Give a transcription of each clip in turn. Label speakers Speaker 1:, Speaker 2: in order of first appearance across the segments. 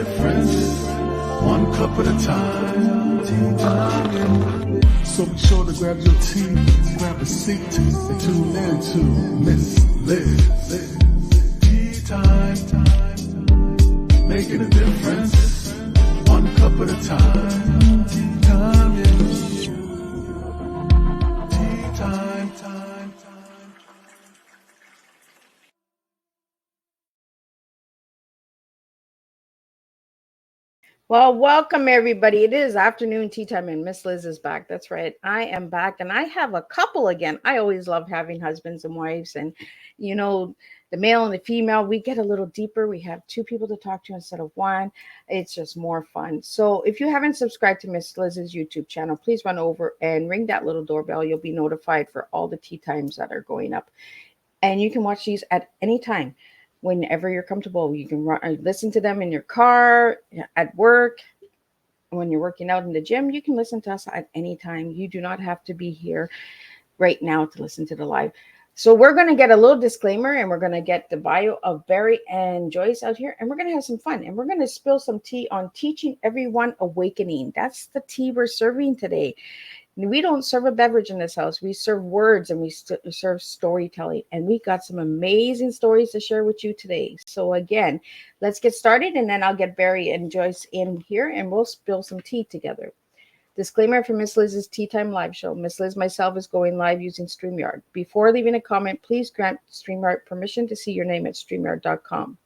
Speaker 1: difference, one cup at a time. Tea time. So be sure to grab your tea, grab a seat, and tune in to Miss Liz. Tea time, making a difference, one cup at a time. Tea time, yeah. Tea time.
Speaker 2: Well, welcome everybody. It is afternoon tea time and Miss Liz is back. That's right. I am back and I have a couple again. I always love having husbands and wives and the male and the female, we get a little deeper. We have two people to talk to instead of one. It's just more fun. So if you haven't subscribed to Miss Liz's YouTube channel, please run over and ring that little doorbell. You'll be notified for all the tea times that are going up. And you can watch these at any time. Whenever you're comfortable, you can listen to them in your car, at work, when you're working out in the gym. You can listen to us at any time. You do not have to be here right now to listen to the live. So we're going to get a little disclaimer and we're going to get the bio of Barry and Joyce out here and we're going to have some fun and we're going to spill some tea on teaching everyone awakening. That's the tea we're serving today. We don't serve a beverage in this house. We serve words and we serve storytelling. And we got some amazing stories to share with you today. So again, let's get started and then I'll get Barry and Joyce in here and we'll spill some tea together. Disclaimer for Miss Liz's Tea Time live show. Miss Liz myself is going live using StreamYard. Before leaving a comment, please grant StreamYard permission to see your name at StreamYard.com.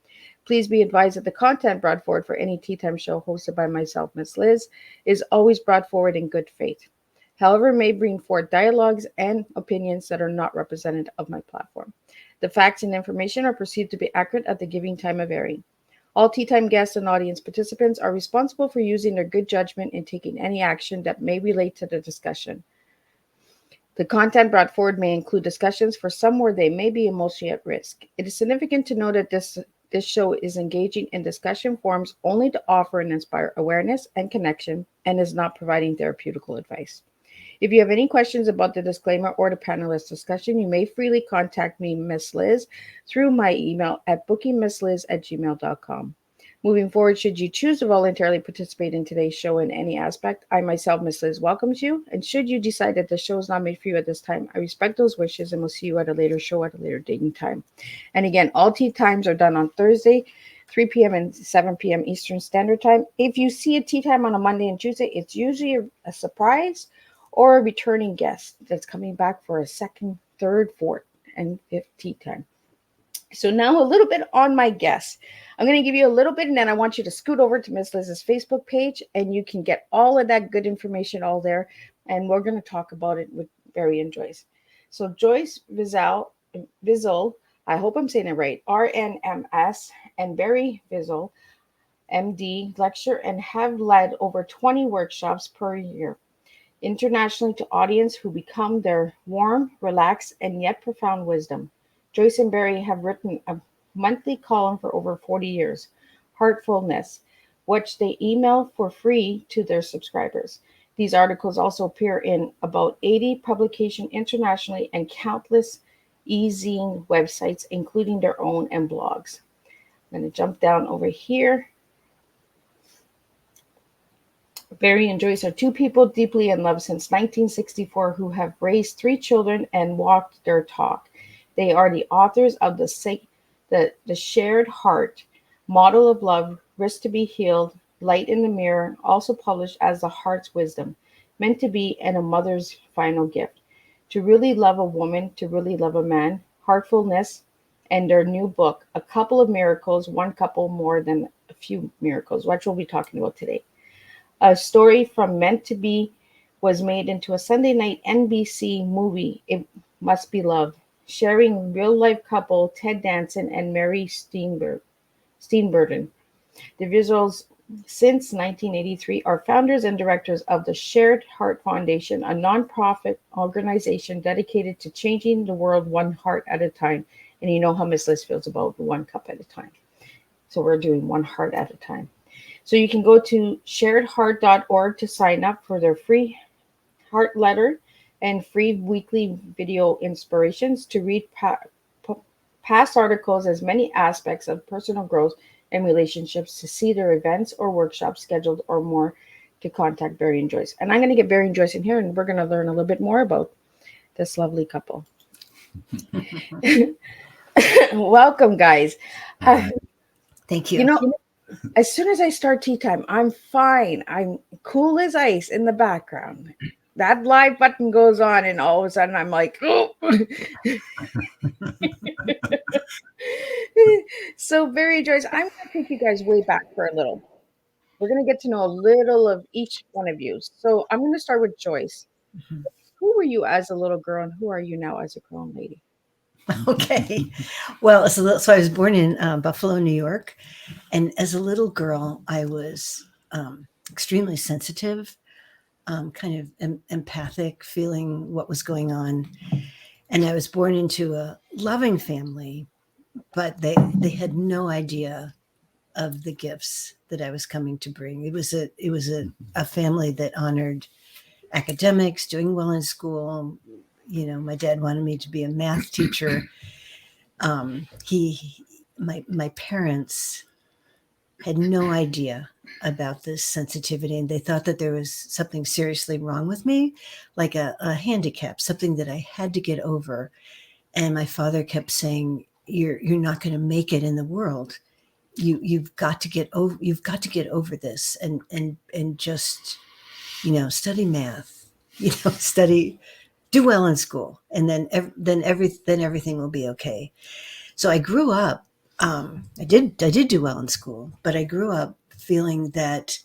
Speaker 2: Please be advised that the content brought forward for any Tea Time show hosted by myself, Miss Liz, is always brought forward in good faith. However, may bring forth dialogues and opinions that are not representative of my platform. The facts and information are perceived to be accurate at the giving time of airing. All Tea Time guests and audience participants are responsible for using their good judgment in taking any action that may relate to the discussion. The content brought forward may include discussions for some where they may be emotionally at risk. It is significant to note that this show is engaging in discussion forums only to offer and inspire awareness and connection and is not providing therapeutical advice. If you have any questions about the disclaimer or the panelist discussion, you may freely contact me, Miss Liz, through my email at bookingmissliz@gmail.com. Moving forward, should you choose to voluntarily participate in today's show in any aspect, I myself, Miss Liz, welcomes you. And should you decide that the show is not made for you at this time, I respect those wishes and will see you at a later show at a later date and time. And again, all tea times are done on Thursday, 3 p.m. and 7 p.m. Eastern Standard Time. If you see a tea time on a Monday and Tuesday, it's usually a surprise or a returning guest that's coming back for a second, third, fourth, and fifth tea time. So now a little bit on my guests. I'm going to give you a little bit, and then I want you to scoot over to Miss Liz's Facebook page, and you can get all of that good information all there, and we're going to talk about it with Barry and Joyce. So Joyce Vissell, I hope I'm saying it right, RNMS, and Barry Vissell, MD, lecture and have led over 20 workshops per year internationally to audience who become their warm, relaxed, and yet profound wisdom. Joyce and Barry have written a monthly column for over 40 years, Heartfulness, which they email for free to their subscribers. These articles also appear in about 80 publications internationally and countless e-zine websites, including their own and blogs. I'm going to jump down over here. Barry and Joyce are two people deeply in love since 1964 who have raised 3 children and walked their talk. They are the authors of the Shared Heart, Model of Love, Risk to be Healed, Light in the Mirror, also published as The Heart's Wisdom, Meant to Be, and A Mother's Final Gift. To Really Love a Woman, To Really Love a Man, Heartfulness, and their new book, A Couple of Miracles, One Couple More Than a Few Miracles, which we'll be talking about today. A story from Meant to Be was made into a Sunday night NBC movie, It Must Be Love, sharing real-life couple Ted Danson and Mary Steenburgen. The Vissells, since 1983, are founders and directors of the Shared Heart Foundation, a nonprofit organization dedicated to changing the world one heart at a time. And you know how Miss Liz feels about one cup at a time. So we're doing one heart at a time. So you can go to sharedheart.org to sign up for their free heart letter and free weekly video inspirations to read past articles as many aspects of personal growth and relationships to see their events or workshops scheduled or more, to contact Barry and Joyce. And I'm going to get Barry and Joyce in here, and we're going to learn a little bit more about this lovely couple. Welcome, guys.
Speaker 3: Thank you.
Speaker 2: You know, as soon as I start tea time, I'm fine. I'm cool as ice in the background. That live button goes on, and all of a sudden I'm like, oh. So, Barry and Joyce, I'm going to take you guys way back for a little. We're going to get to know a little of each one of you. So, I'm going to start with Joyce.
Speaker 3: Mhm.
Speaker 2: Who were you as a little girl, and who are you now as a grown lady?
Speaker 3: Okay. Well, so I was born in Buffalo, New York. And as a little girl, I was extremely sensitive, kind of empathic, feeling what was going on. And I was born into a loving family, but they had no idea of the gifts that I was coming to bring. It was a family that honored academics, doing well in school. You know, my dad wanted me to be a math teacher. My parents had no idea about this sensitivity, and they thought that there was something seriously wrong with me, like a handicap, something that I had to get over. And my father kept saying, you're not going to make it in the world. You've got to get over this, and just, study math, do well in school, and then everything will be okay. So I grew up. I did do well in school, but I grew up feeling that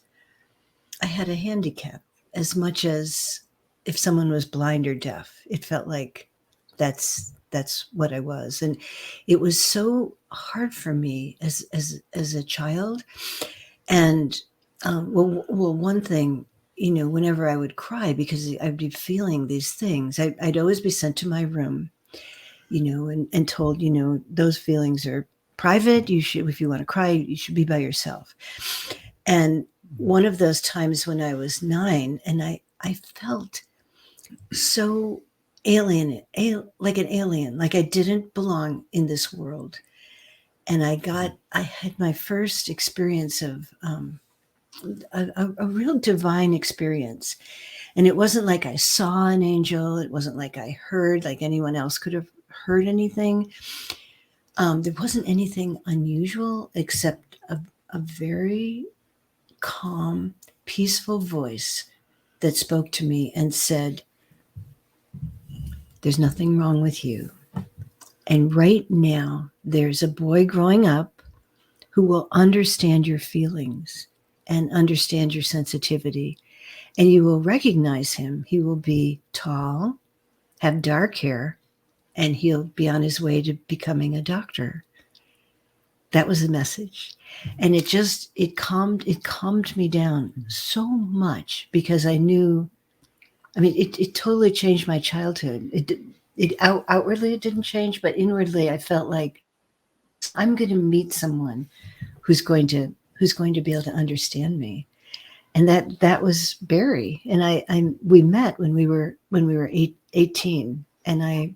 Speaker 3: I had a handicap. As much as if someone was blind or deaf, it felt like that's what I was, and it was so hard for me as a child. And one thing, whenever I would cry because I'd be feeling these things, I'd always be sent to my room, and told, those feelings are private. You should, if you want to cry, you should be by yourself. And one of those times when I was 9, and I felt so like an alien, like I didn't belong in this world. And I had my first experience of a real divine experience. And it wasn't like I saw an angel. It wasn't like I heard, like anyone else could have heard anything. There wasn't anything unusual except a very calm, peaceful voice that spoke to me and said, there's nothing wrong with you. And right now, there's a boy growing up who will understand your feelings and understand your sensitivity. And you will recognize him. He will be tall, have dark hair, and he'll be on his way to becoming a doctor. That was the message. And it calmed me down so much, because I knew, it totally changed my childhood. Outwardly it didn't change, but inwardly I felt like I'm going to meet someone who's going to be able to understand me. And that was Barry. And we met when we were 18, and I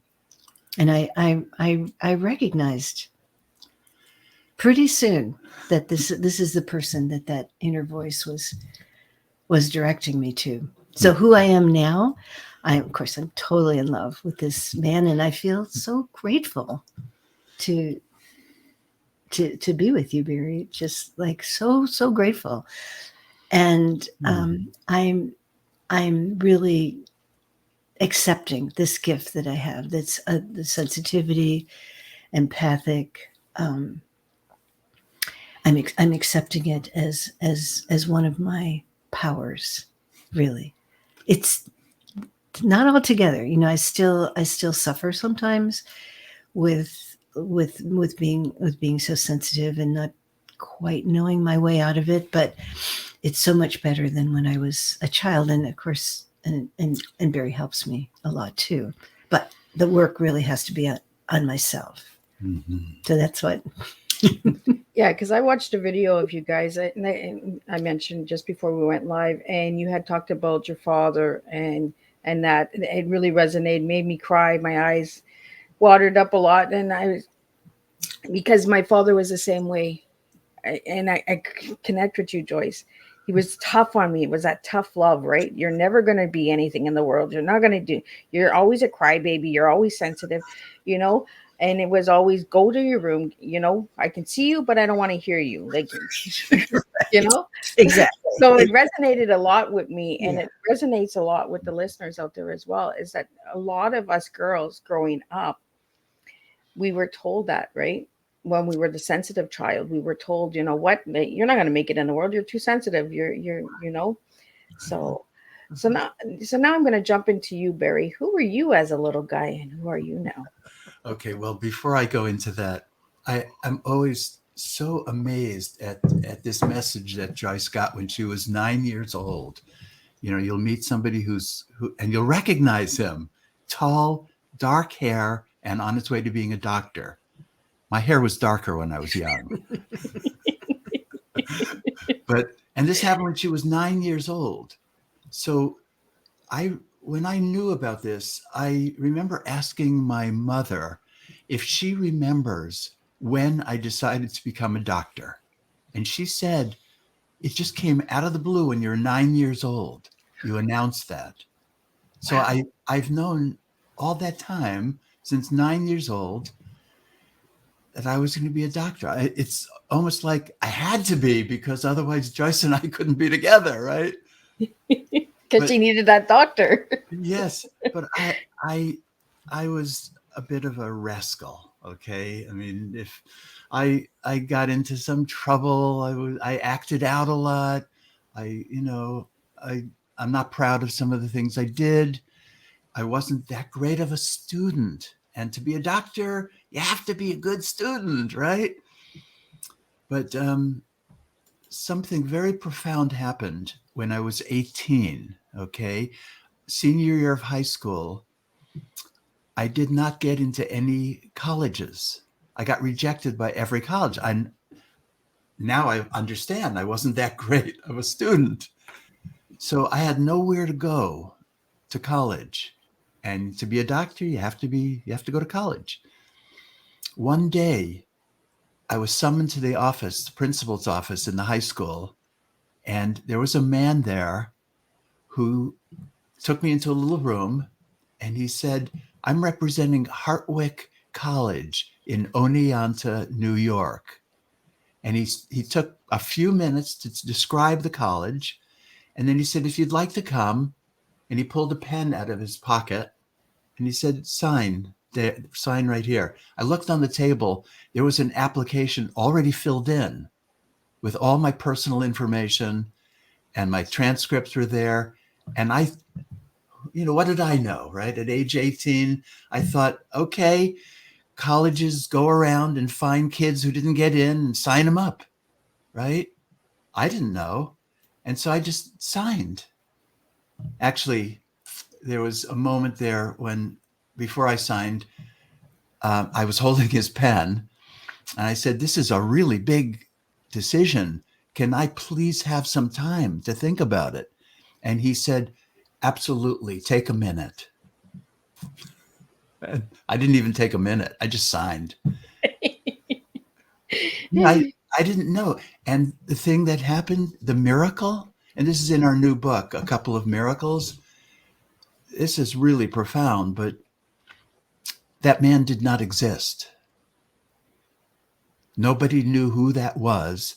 Speaker 3: recognized pretty soon that this is the person that inner voice was directing me to. So who I am now, I'm totally in love with this man, and I feel so grateful to be with you, Barry. Just like so grateful. And I'm really accepting this gift that I have. That's the sensitivity, empathic. I'm accepting it as one of my powers. Really, it's not all together. I still suffer sometimes with being so sensitive and not quite knowing my way out of it. But it's so much better than when I was a child, and of course, and Barry helps me a lot too. But the work really has to be on myself. Mm-hmm. So that's what.
Speaker 2: Yeah, because I watched a video of you guys, and I mentioned just before we went live, and you had talked about your father, and that it really resonated, made me cry. My eyes watered up a lot, and because my father was the same way. I connect with you, Joyce. He was tough on me. It was that tough love, right? You're never going to be anything in the world. You're not going to do, you're always a crybaby. You're always sensitive, you know? And it was always go to your room. You know, I can see you, but I don't want to hear you. Like, you
Speaker 3: Right.
Speaker 2: know?
Speaker 3: Exactly.
Speaker 2: So it resonated a lot with me, and
Speaker 3: Yeah.
Speaker 2: it resonates a lot with the listeners out there as well, is that a lot of us girls growing up, we were told that, right? When we were the sensitive child, we were told, you know what, that you're not going to make it in the world. You're too sensitive. You know. So, so now, so now I'm going to jump into you, Barry. Who were you as a little guy, and who are you now?
Speaker 4: Okay, well, before I go into that, I'm always so amazed at this message that Joyce got when she was 9 years old. You know, you'll meet somebody and you'll recognize him, tall, dark hair, and on its way to being a doctor. My hair was darker when I was young. And this happened when she was 9 years old. So when I knew about this, I remember asking my mother if she remembers when I decided to become a doctor. And she said, it just came out of the blue when you're 9 years old. You announced that. So
Speaker 2: Wow.
Speaker 4: I've known all that time, since 9 years old, that I was going to be a doctor. It's almost like I had to be, because otherwise Joyce and I couldn't be together, right?
Speaker 2: Because she needed that doctor.
Speaker 4: Yes, but I was a bit of a rascal. Okay, I mean, if I got into some trouble, I acted out a lot. I'm not proud of some of the things I did. I wasn't that great of a student, and to be a doctor, you have to be a good student, right? But something very profound happened when I was 18. Okay, senior year of high school, I did not get into any colleges. I got rejected by every college. Now I understand I wasn't that great of a student. So I had nowhere to go to college. And to be a doctor, you have to go to college. One day, I was summoned to the office, the principal's office in the high school, and there was a man there who took me into a little room, and he said, I'm representing Hartwick College in Oneonta, New York. And he took a few minutes to describe the college. And then he said, if you'd like to come, and he pulled a pen out of his pocket, and he said, sign right here. I looked on the table. There was an application already filled in with all my personal information, and my transcripts were there. And what did I know, right? At age 18, I thought, okay, colleges go around and find kids who didn't get in and sign them up, right? I didn't know. And so I just signed. Actually, there was a moment there when, before I signed, I was holding his pen, and I said, this is a really big decision. Can I please have some time to think about it? And he said, absolutely, take a minute. I didn't even take a minute. I just signed. I didn't know. And the thing that happened, the miracle, and this is in our new book, A Couple of Miracles. This is really profound, but that man did not exist. Nobody knew who that was.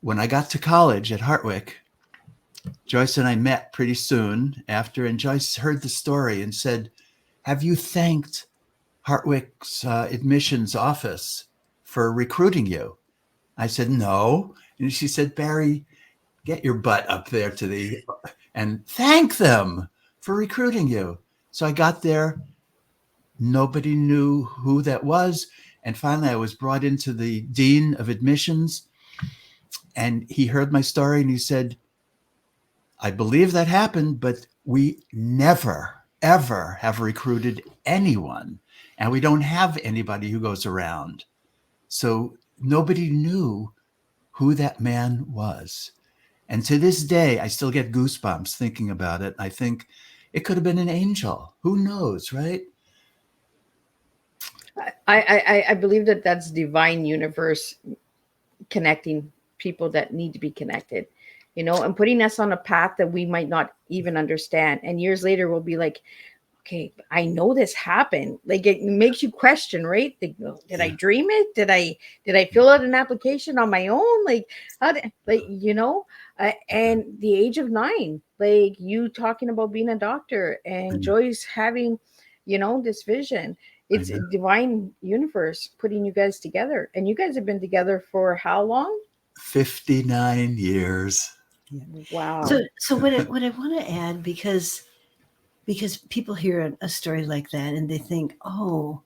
Speaker 4: When I got to college at Hartwick, Joyce and I met pretty soon after, and Joyce heard the story and said, have you thanked Hartwick's admissions office for recruiting you? I said, no. And she said, Barry, get your butt up there and thank them for recruiting you. So I got there. Nobody knew who that was. And finally, I was brought into the dean of admissions, and he heard my story and he said, I believe that happened, but we never, ever have recruited anyone. And we don't have anybody who goes around. So nobody knew who that man was. And to this day, I still get goosebumps thinking about it. I think it could have been an angel. Who knows, right?
Speaker 2: I believe that that's divine universe connecting people that need to be connected, you know, and putting us on a path that we might not even understand. And years later, we'll be like, okay, I know this happened. Like, it makes you question, right? Like, did I dream it? Did I fill out an application on my own? Like, how did, like, you know, and the age of 9, like you talking about being a doctor and Joyce having, you know, this vision. It's a divine universe putting you guys together. And you guys have been together for how long?
Speaker 4: 59 years.
Speaker 2: Wow.
Speaker 3: So what I want to add, because people hear a story like that and they think, oh,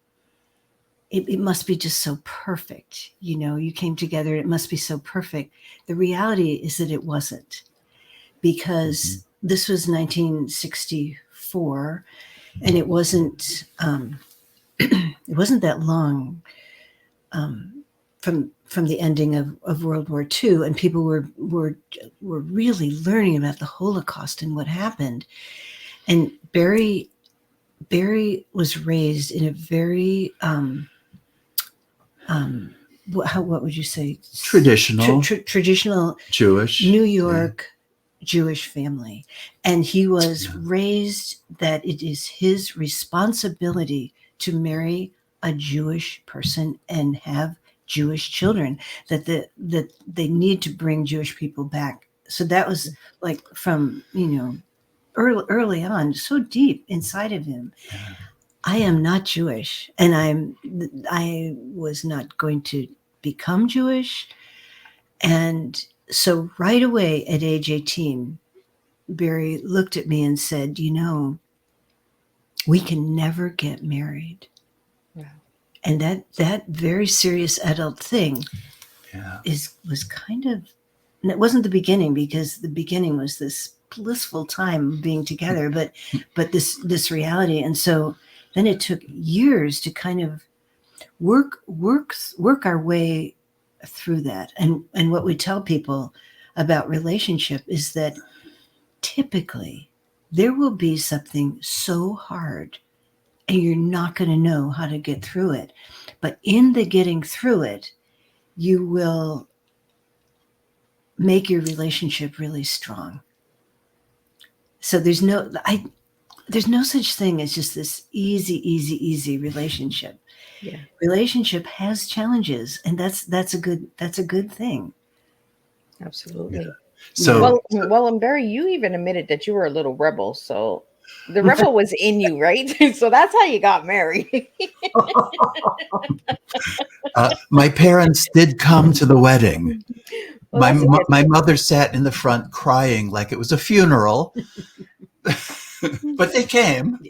Speaker 3: it must be just so perfect. You know, you came together, it must be so perfect. The reality is that it wasn't, because this was 1964 and it wasn't that long from the ending of World War II, and people were really learning about the Holocaust and what happened. And Barry was raised in a very what would you say?
Speaker 4: Traditional
Speaker 3: Jewish New York Jewish family, and he was raised that it is his responsibility to marry a Jewish person and have Jewish children, that they need to bring Jewish people back. So that was like from, you know, early on, so deep inside of him. I am not Jewish, and I was not going to become Jewish. And so right away at age 18, Barry looked at me and said, you know, we can never get married.
Speaker 2: Yeah.
Speaker 3: And that very serious adult thing was kind of, and it wasn't the beginning, because the beginning was this blissful time of being together, but this reality. And so then it took years to kind of work our way through that. And what we tell people about relationship is that typically there will be something so hard and you're not going to know how to get through it. But in the getting through it, you will make your relationship really strong. So there's no such thing as just this easy relationship.
Speaker 2: Yeah.
Speaker 3: Relationship has challenges, and that's a good thing.
Speaker 2: Absolutely.
Speaker 4: Yeah. So
Speaker 2: well, and Barry, you even admitted that you were a little rebel. So the rebel was in you, right? So that's how you got married.
Speaker 4: my parents did come to the wedding.
Speaker 2: Well,
Speaker 4: My mother sat in the front crying like it was a funeral, but they came.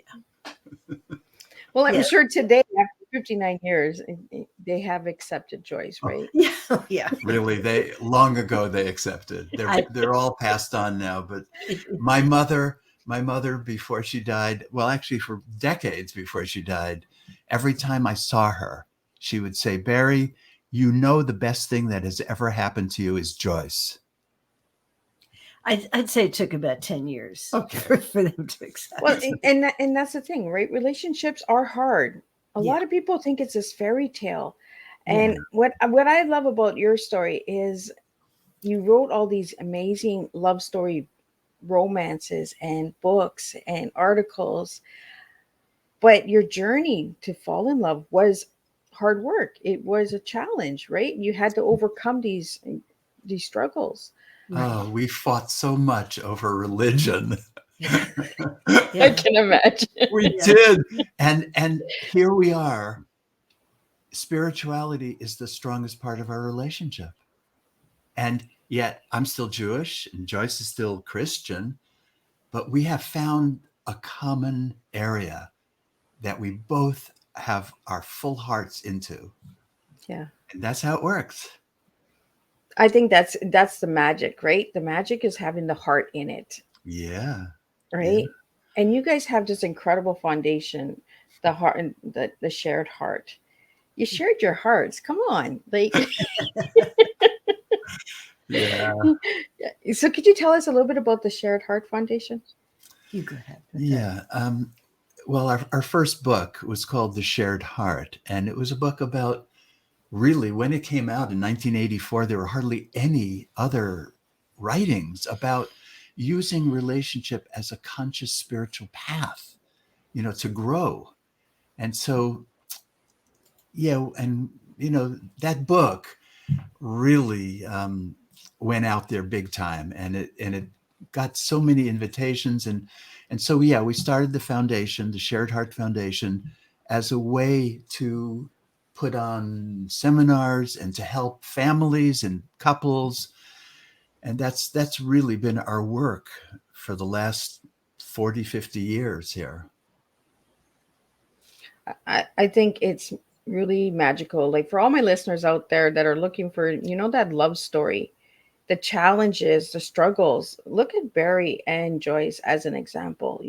Speaker 2: well, I'm sure today, after 59 years, they have accepted Joyce, right?
Speaker 3: Yeah.
Speaker 4: Really, they long ago they accepted. They're all passed on now. But my mother before she died, well, actually for decades before she died, every time I saw her, she would say, Barry, you know, the best thing that has ever happened to you is Joyce.
Speaker 3: I'd say it took about 10 years for them to accept.
Speaker 2: Well, and that's the thing, right? Relationships are hard. A lot of people think it's this fairy tale. And what I love about your story is you wrote all these amazing love story romances and books and articles, but your journey to fall in love was hard work. It was a challenge, right? You had to overcome these struggles.
Speaker 4: Oh, we fought so much over religion.
Speaker 2: I can imagine.
Speaker 4: We did. And here we are. Spirituality is the strongest part of our relationship. And yet I'm still Jewish and Joyce is still Christian, but we have found a common area that we both have our full hearts into.
Speaker 2: Yeah.
Speaker 4: And that's how it works.
Speaker 2: I think that's the magic, right? The magic is having the heart in it.
Speaker 4: Yeah.
Speaker 2: Right.
Speaker 4: Yeah.
Speaker 2: And you guys have this incredible foundation, the heart and the shared heart. You shared your hearts. Come on. Like
Speaker 4: Yeah.
Speaker 2: So could you tell us a little bit about the Shared Heart Foundation?
Speaker 3: You go ahead.
Speaker 4: Yeah. Well, our first book was called The Shared Heart, and it was a book about really, when it came out in 1984, there were hardly any other writings about using relationship as a conscious spiritual path, to grow. And so, yeah, and that book really went out there big time, and it got so many invitations, and so yeah, we started the foundation, the Shared Heart Foundation, as a way to put on seminars and to help families and couples, and that's really been our work for the last 40-50 years here.
Speaker 2: I think it's really magical. Like for all my listeners out there that are looking for, that love story, the challenges, the struggles. Look at Barry and Joyce as an example,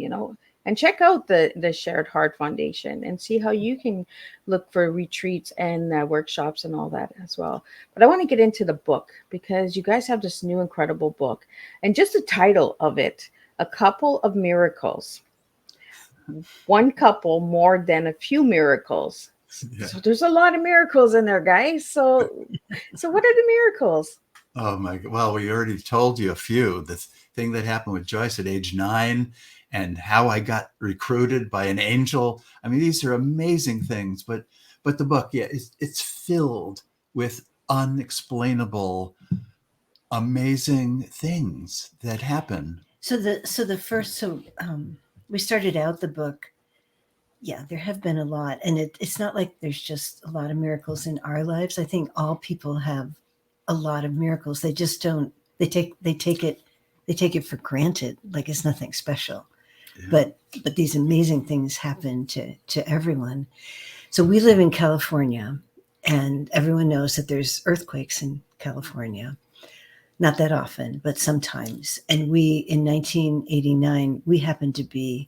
Speaker 2: and check out the Shared Heart Foundation and see how you can look for retreats and workshops and all that as well. But I want to get into the book because you guys have this new incredible book, and just the title of it, A Couple of Miracles. One couple more than a few miracles.
Speaker 4: Yeah.
Speaker 2: So there's a lot of miracles in there, guys. So what are the miracles?
Speaker 4: Oh my God. Well, we already told you a few. The thing that happened with Joyce at age 9 and how I got recruited by an angel. I mean, these are amazing things, but the book, yeah, it's filled with unexplainable, amazing things that happen.
Speaker 3: We started out the book. Yeah, there have been a lot, and it's not like there's just a lot of miracles in our lives. I think all people have a lot of miracles. They just don't. They take it for granted, like it's nothing special. Yeah. But these amazing things happen to everyone. So we live in California, and everyone knows that there's earthquakes in California. Not that often, but sometimes. And in 1989, we happened to be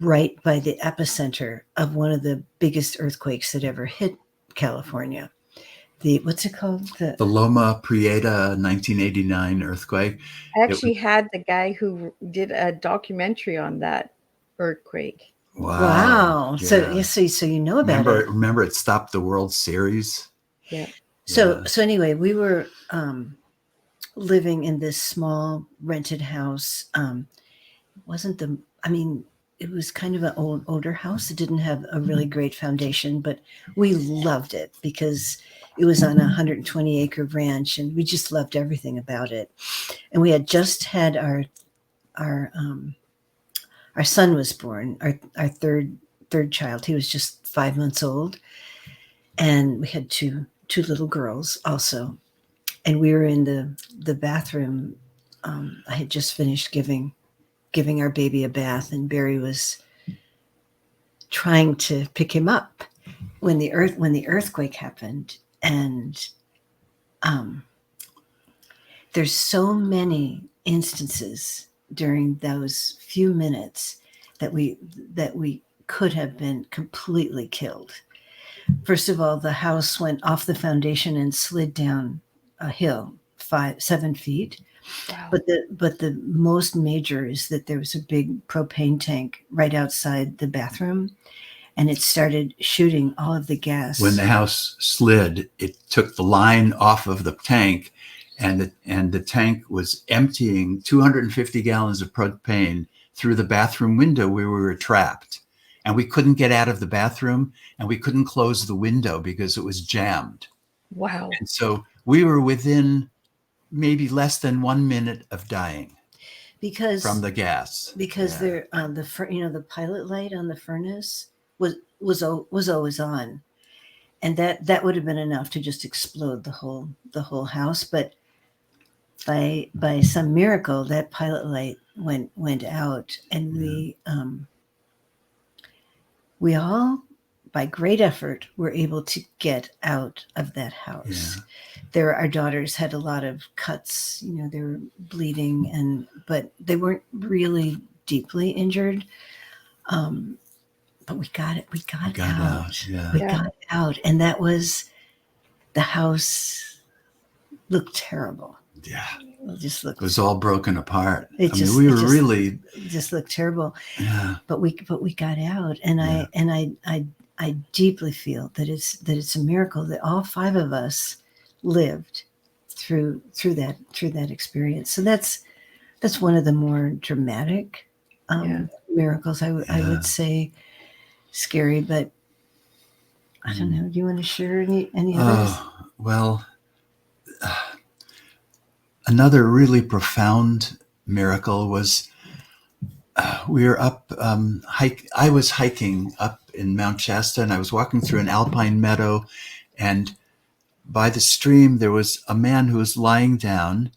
Speaker 3: right by the epicenter of one of the biggest earthquakes that ever hit California. What's it called?
Speaker 4: The Loma Prieta 1989 earthquake.
Speaker 2: I actually had the guy who did a documentary on that earthquake.
Speaker 3: Wow. Yeah. So you know about it.
Speaker 4: Remember it stopped the World Series?
Speaker 2: Yeah.
Speaker 3: So anyway, we were living in this small rented house. It was kind of an older house. It didn't have a really great foundation, but we loved it because it was on a 120-acre ranch, and we just loved everything about it. And we had just had our son was born, our third child. He was just 5 months old, and we had two little girls also. And we were in the bathroom. I had just finished giving our baby a bath, and Barry was trying to pick him up when the earthquake happened. And there's so many instances during those few minutes that we could have been completely killed. First of all, the house went off the foundation and slid down a hill 7 feet. Wow. But the most major is that there was a big propane tank right outside the bathroom, and it started shooting all of the gas.
Speaker 4: When the house slid, it took the line off of the tank, and the tank was emptying 250 gallons of propane through the bathroom window where we were trapped. And we couldn't get out of the bathroom, and we couldn't close the window because it was jammed.
Speaker 2: Wow.
Speaker 4: And so we were within maybe less than 1 minute of dying from the gas.
Speaker 3: Because the pilot light on the furnace was always on, and that would have been enough to just explode the whole house. But by some miracle, that pilot light went out, and we all, by great effort, were able to get out of that house. Yeah. Our daughters had a lot of cuts, they were bleeding, but they weren't really deeply injured. But we got it. We got out.
Speaker 4: Yeah.
Speaker 3: We got out, and the house looked terrible.
Speaker 4: Yeah.
Speaker 3: It
Speaker 4: was all broken apart.
Speaker 3: We just looked terrible.
Speaker 4: Yeah.
Speaker 3: But we got out, and I I deeply feel that it's a miracle that all 5 of us lived through that experience. So that's one of the more dramatic miracles. I would say scary, but I don't know. Do you want to share any others?
Speaker 4: Well, another really profound miracle was we were up I was hiking up in Mount Shasta, and I was walking through an alpine meadow, and by the stream there was a man who was lying down,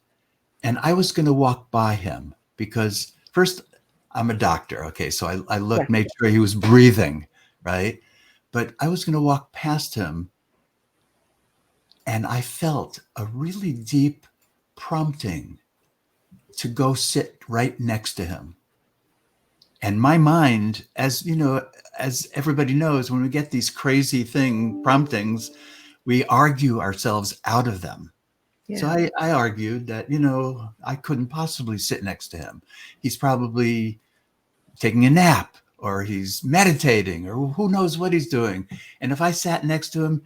Speaker 4: and I was going to walk by him because first, I'm a doctor, okay, so I looked, made sure he was breathing, right? But I was going to walk past him, and I felt a really deep prompting to go sit right next to him. And my mind, as you know, as everybody knows, when we get these crazy promptings, we argue ourselves out of them. Yeah. So I argued that, I couldn't possibly sit next to him. He's probably taking a nap, or he's meditating, or who knows what he's doing. And if I sat next to him,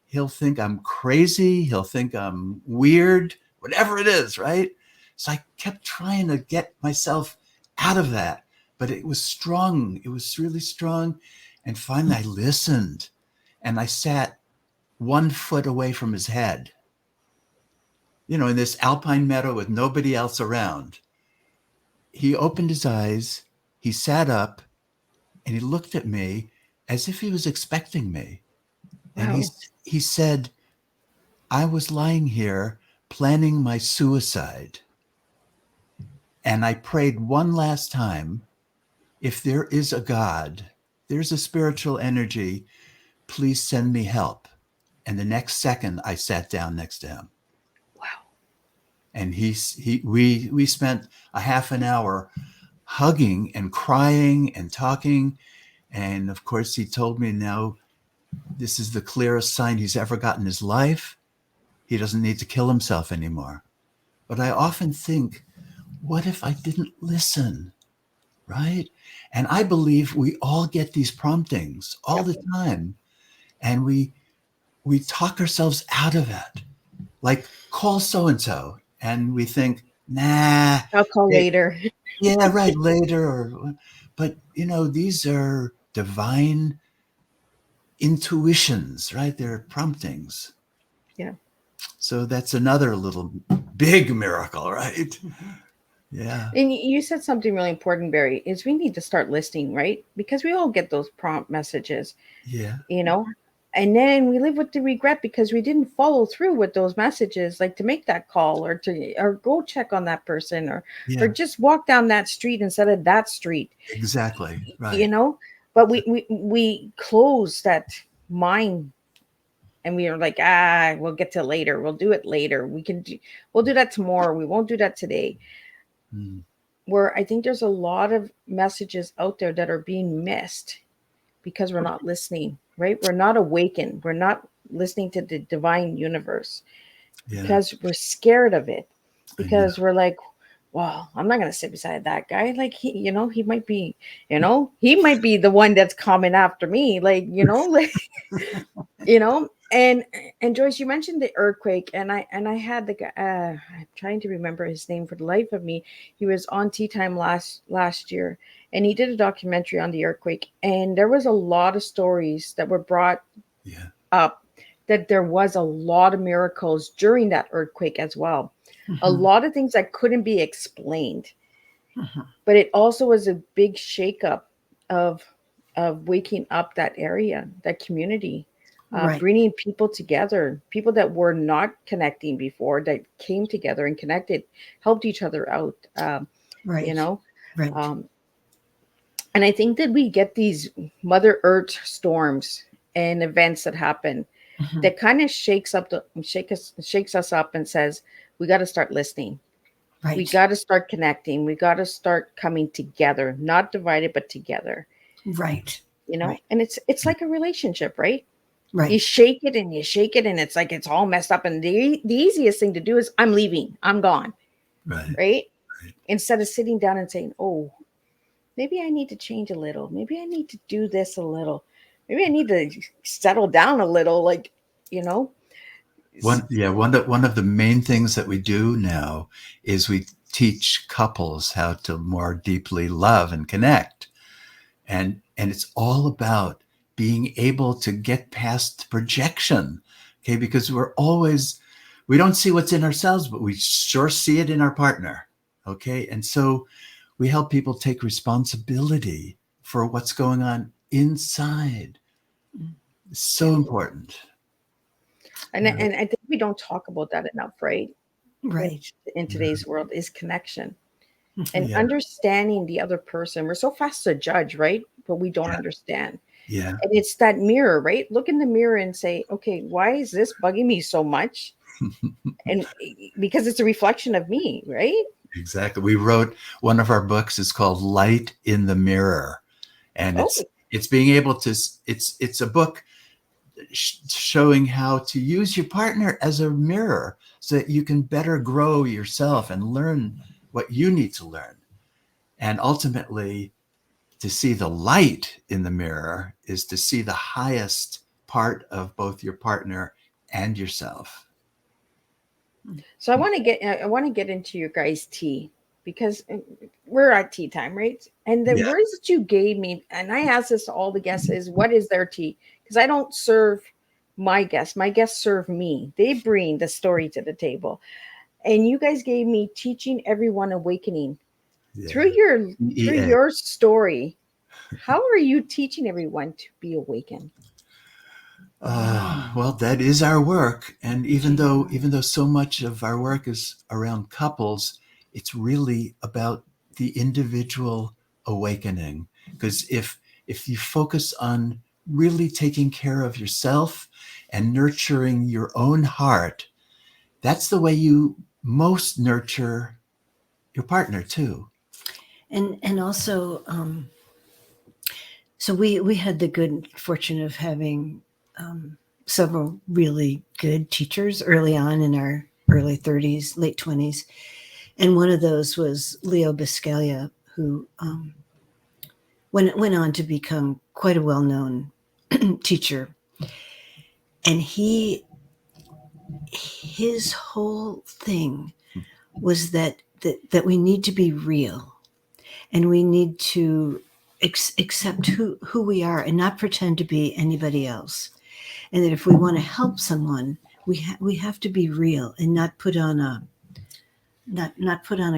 Speaker 4: he'll think I'm crazy. He'll think I'm weird, whatever it is, right? So I kept trying to get myself out of that, but it was strong. It was really strong. And finally I listened, and I sat 1 foot away from his head, in this alpine meadow with nobody else around. He opened his eyes, he sat up, and he looked at me as if he was expecting me. Wow. And he said, "I was lying here planning my suicide. And I prayed one last time, if there is a God, there's a spiritual energy, please send me help." And the next second I sat down next to him. Wow. And we spent a half an hour hugging and crying and talking. And of course he told me now this is the clearest sign he's ever got in his life. He doesn't need to kill himself anymore. But I often think, what if I didn't listen, right? And I believe we all get these promptings all the time, and we talk ourselves out of it. Like, call so-and-so, and we think, nah.
Speaker 2: I'll call later.
Speaker 4: Yeah, right, later. But, these are divine intuitions, right? They're promptings.
Speaker 2: Yeah.
Speaker 4: So that's another little big miracle, right? Yeah.
Speaker 2: And you said something really important, Barry, is we need to start listening, right? Because we all get those prompt messages. Yeah. And then we live with the regret because we didn't follow through with those messages, like to make that call or go check on that person or just walk down that street instead of that street.
Speaker 4: Exactly. Right.
Speaker 2: But we close that mind. And we are like, we'll get to it later. We'll do it later. We'll do that tomorrow. We won't do that today. Where I think there's a lot of messages out there that are being missed because we're not listening, right? We're not awakened. We're not listening to the divine universe because we're scared of it. Because we're like, well, I'm not going to sit beside that guy. Like, he might be, he might be the one that's coming after me. Like, And Joyce, you mentioned the earthquake, and I had the guy. I'm trying to remember his name for the life of me. He was on Teatime last year, and he did a documentary on the earthquake. And there was a lot of stories that were brought up that there was a lot of miracles during that earthquake as well. Mm-hmm. A lot of things that couldn't be explained, but it also was a big shakeup of waking up that area, that community. Bringing people together, people that were not connecting before, that came together and connected, helped each other out. Right. And I think that we get these Mother Earth storms and events that happen that kind of shakes us up and says, we got to start listening. Right. We got to start connecting. We got to start coming together, not divided, but together.
Speaker 3: Right.
Speaker 2: And it's like a relationship, right?
Speaker 3: Right.
Speaker 2: You shake it and it's like it's all messed up. And the easiest thing to do is I'm leaving. I'm gone. Right. Instead of sitting down and saying, oh, maybe I need to change a little. Maybe I need to do this a little. maybe I need to settle down a little, like, you know.
Speaker 4: One of the main things that we do now is we teach couples how to more deeply love and connect. And it's all about being able to get past projection. Okay, because we don't see what's in ourselves, but we sure see it in our partner. Okay. And so we help people take responsibility for what's going on inside. It's so important.
Speaker 2: And I think we don't talk about that enough, right?
Speaker 3: Right.
Speaker 2: In today's world is connection and
Speaker 4: Yeah.
Speaker 2: understanding the other person. We're so fast to judge, right? But we don't understand.
Speaker 4: Yeah.
Speaker 2: And it's that mirror, right? Look in the mirror and say, okay, why is this bugging me so much? And because it's a reflection of me, right?
Speaker 4: Exactly. We wrote one of our books is called Light in the Mirror. And
Speaker 2: Oh,
Speaker 4: it's being able to, it's a book showing how to use your partner as a mirror so that you can better grow yourself and learn what you need to learn. And ultimately, to see the light in the mirror is to see the highest part of both your partner and yourself.
Speaker 2: so I want to get into your guys' tea, because we're at tea time, right? And the
Speaker 4: Yeah.
Speaker 2: words that you gave me, and I ask this to all the guests, is what is their tea? Because I don't serve my guests. My guests serve me. They bring the story to the table. And you guys gave me teaching everyone awakening.
Speaker 4: Yeah.
Speaker 2: Through
Speaker 4: Yeah.
Speaker 2: your story, how are you teaching everyone to be awakened?
Speaker 4: Well, that is our work. And even though so much of our work is around couples, it's really about the individual awakening. Because if you focus on really taking care of yourself and nurturing your own heart, that's the way you most nurture your partner too.
Speaker 3: And also, so we had the good fortune of having several really good teachers early on in our early 30s, late 20s. And one of those was Leo Biscaglia, who went on to become quite a well-known teacher. And his whole thing was that we need to be real, and we need to accept who we are and not pretend to be anybody else. And that if we want to help someone, we have to be real and not put on a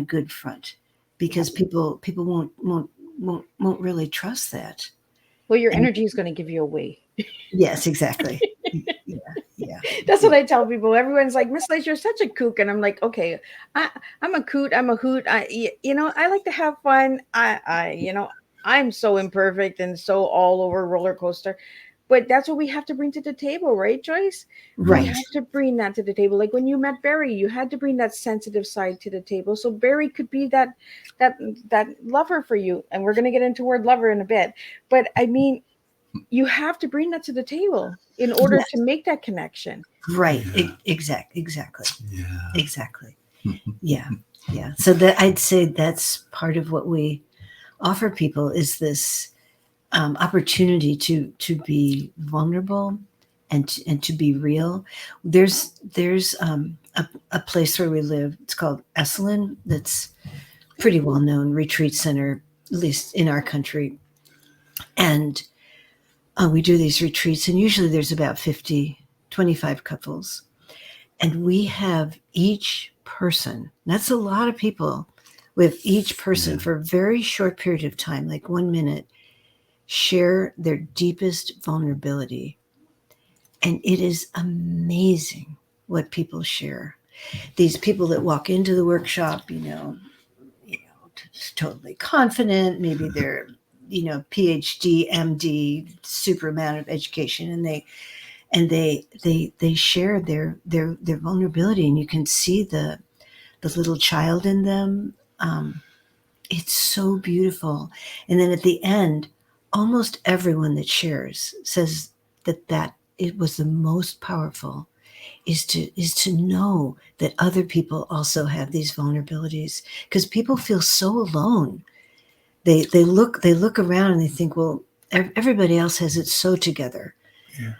Speaker 3: good front, because people won't really trust that.
Speaker 2: Well, your
Speaker 3: And
Speaker 2: energy is going to give you away.
Speaker 3: yes, exactly. Yeah.
Speaker 2: That's what I tell people. Everyone's like, Miss Liz, you're such a kook. And I'm like, okay, I'm a coot. I'm a hoot. I like to have fun. I'm so imperfect and so all over roller coaster. But that's what we have to bring to the table, right, Joyce? We
Speaker 3: Right.
Speaker 2: have to bring that to the table. Like when you met Barry, you had to bring that sensitive side to the table. So Barry could be that lover for you. And we're gonna get into word lover in a bit. But I mean, you have to bring that to the table in order
Speaker 3: Yes.
Speaker 2: to make that connection.
Speaker 3: Right.
Speaker 4: Yeah.
Speaker 3: Exactly.
Speaker 4: Yeah.
Speaker 3: Exactly. Yeah. So that, I'd say that's part of what we offer people, is this opportunity to be vulnerable and to be real. There's a place where we live. It's called Esalen. That's pretty well known retreat center, at least in our country. And we do these retreats, and usually there's about 25 couples. And we have each person, that's a lot of people, with each person for a very short period of time, like 1 minute, share their deepest vulnerability. And it is amazing what people share. These people that walk into the workshop, totally confident, maybe they're, PhD, MD, super amount of education, and they share their vulnerability, and you can see the little child in them. It's so beautiful. And then at the end, almost everyone that shares says that it was the most powerful, is to know that other people also have these vulnerabilities, because people feel so alone. They look around and they think, well, Everybody else has it so together.
Speaker 4: Yeah.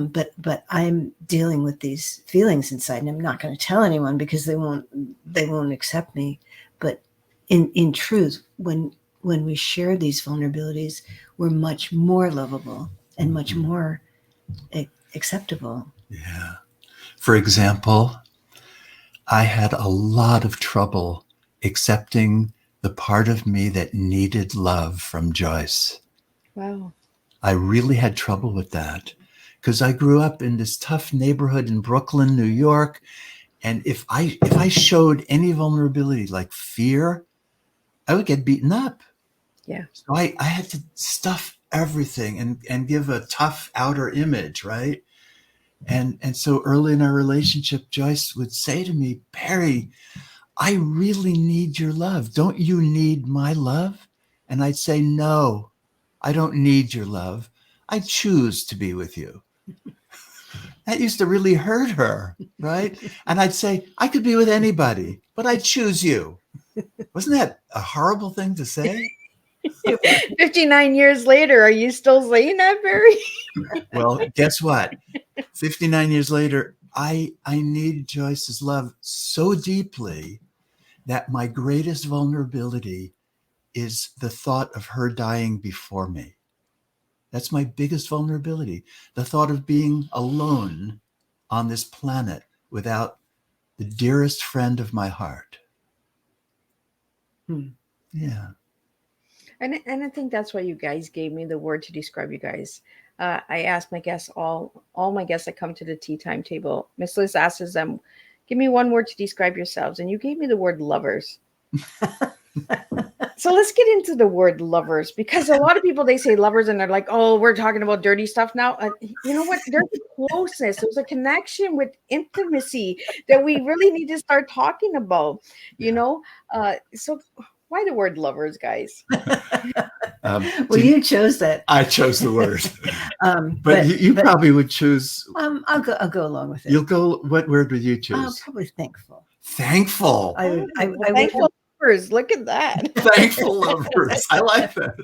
Speaker 3: But I'm dealing with these feelings inside, and I'm not going to tell anyone because they won't accept me. But in truth, when we share these vulnerabilities, we're much more lovable and much more acceptable.
Speaker 4: Yeah. For example, I had a lot of trouble accepting the part of me that needed love from Joyce.
Speaker 2: Wow.
Speaker 4: I really had trouble with that because I grew up in this tough neighborhood in Brooklyn, New York. And if I showed any vulnerability like fear, I would get beaten up.
Speaker 2: Yeah.
Speaker 4: So I had to stuff everything and give a tough outer image, right? And so early in our relationship, Joyce would say to me, Barry, I really need your love. Don't you need my love? And I'd say, no, I don't need your love. I choose to be with you. That used to really hurt her, right? And I'd say, I could be with anybody, but I choose you. Wasn't that a horrible thing to say?
Speaker 2: 59 years later, are you still saying that, Barry?
Speaker 4: Well, guess what? 59 years later, I need Joyce's love so deeply that my greatest vulnerability is the thought of her dying before me. That's my biggest vulnerability. The thought of being alone on this planet without the dearest friend of my heart. Yeah.
Speaker 2: And I think that's why you guys gave me the word to describe you guys. I asked my guests, all my guests that come to the tea time table, Miss Liz asks them, give me one word to describe yourselves. And you gave me the word lovers. So let's get into the word lovers, because a lot of people, they say lovers and they're like, oh, we're talking about dirty stuff now. You know what? There's a closeness. There's a connection with intimacy that we really need to start talking about, you know? So why the word lovers, guys?
Speaker 3: Well, you chose that.
Speaker 4: I chose the word. But you probably would choose.
Speaker 3: I'll go along with it.
Speaker 4: You'll go. What word would you choose?
Speaker 3: Probably thankful.
Speaker 4: Thankful.
Speaker 3: I
Speaker 2: thankful lovers. Look at that.
Speaker 4: Thankful lovers. I like that.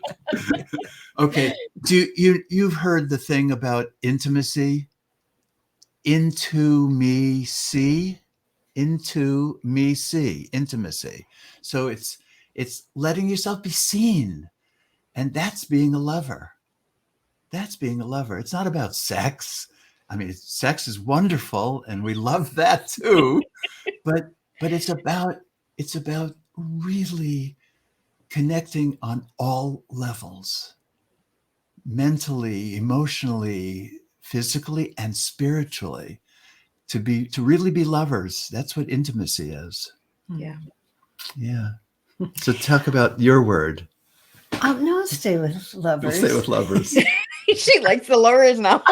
Speaker 4: Okay. You've heard the thing about intimacy? Into me see. Intimacy. So it's letting yourself be seen. And that's being a lover. That's being a lover. It's not about sex. I mean, sex is wonderful and we love that too. but it's about really connecting on all levels. Mentally, emotionally, physically, and spiritually. To really be lovers. That's what intimacy is.
Speaker 2: Yeah.
Speaker 4: Yeah. So talk about your word.
Speaker 3: No, I'll stay with lovers.
Speaker 4: You'll stay with lovers.
Speaker 2: She likes the lovers now.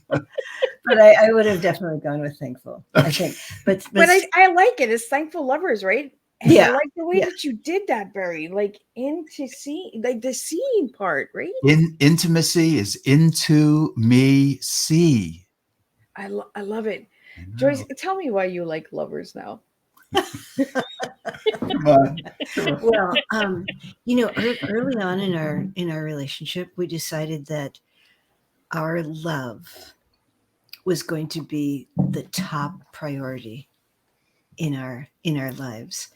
Speaker 3: But I would have definitely gone with thankful, I think. But
Speaker 2: I like it. It's thankful lovers, right? And
Speaker 3: yeah.
Speaker 2: I like the way that you did that, Barry. Like like the seeing part, right?
Speaker 4: Intimacy is into me see.
Speaker 2: I love it. Joyce, tell me why you like lovers now.
Speaker 3: Well, early on in our relationship, we decided that our love was going to be the top priority in our lives.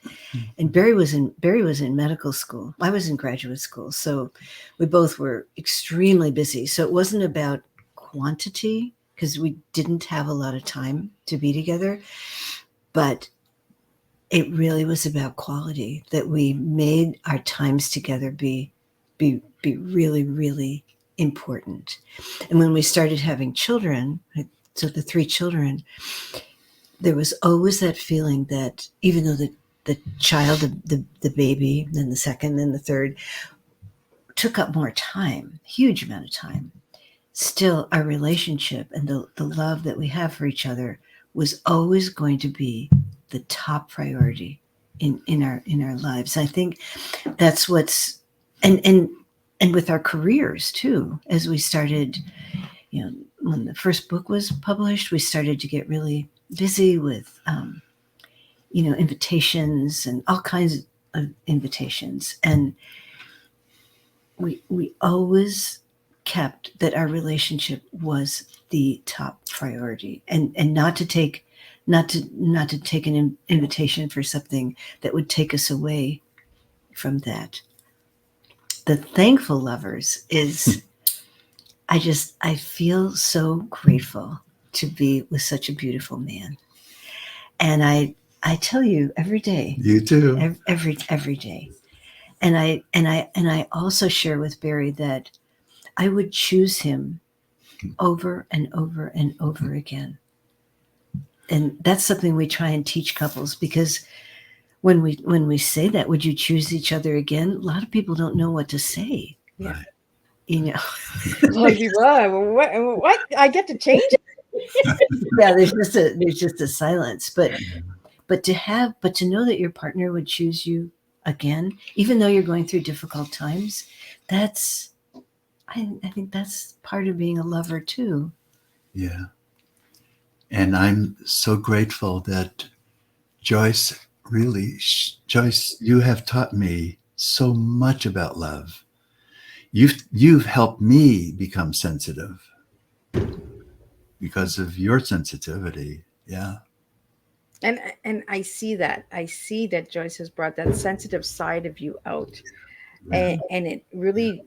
Speaker 3: And Barry was in medical school. I was in graduate school, so we both were extremely busy. So it wasn't about quantity, because we didn't have a lot of time to be together, but it really was about quality, that we made our times together be really, really important. And when we started having children, so the 3 children, there was always that feeling that even though the child, the baby, then the second, then the third, took up more time, huge amount of time, still our relationship and the love that we have for each other was always going to be the top priority in our lives. I think that's what's and with our careers too. As we started, when the first book was published, we started to get really busy with invitations and all kinds of invitations. And we always kept that our relationship was the top priority, and not to take an invitation for something that would take us away from that. The thankful lovers is I feel so grateful to be with such a beautiful man. And I tell you every day,
Speaker 4: You too.
Speaker 3: every day. And I also share with Barry that I would choose him over and over and over again. And that's something we try and teach couples, because when we say that, would you choose each other again? A lot of people don't know what to say.
Speaker 2: Yeah.
Speaker 4: Right.
Speaker 3: You know,
Speaker 2: Like, what? I get to change it?
Speaker 3: yeah, there's just a silence. But to know that your partner would choose you again, even though you're going through difficult times, I think that's part of being a lover too.
Speaker 4: Yeah. And I'm so grateful that Joyce, you have taught me so much about love. You've helped me become sensitive because of your sensitivity. Yeah.
Speaker 2: And I see that. I see that Joyce has brought that sensitive side of you out.
Speaker 4: Yeah.
Speaker 2: And it really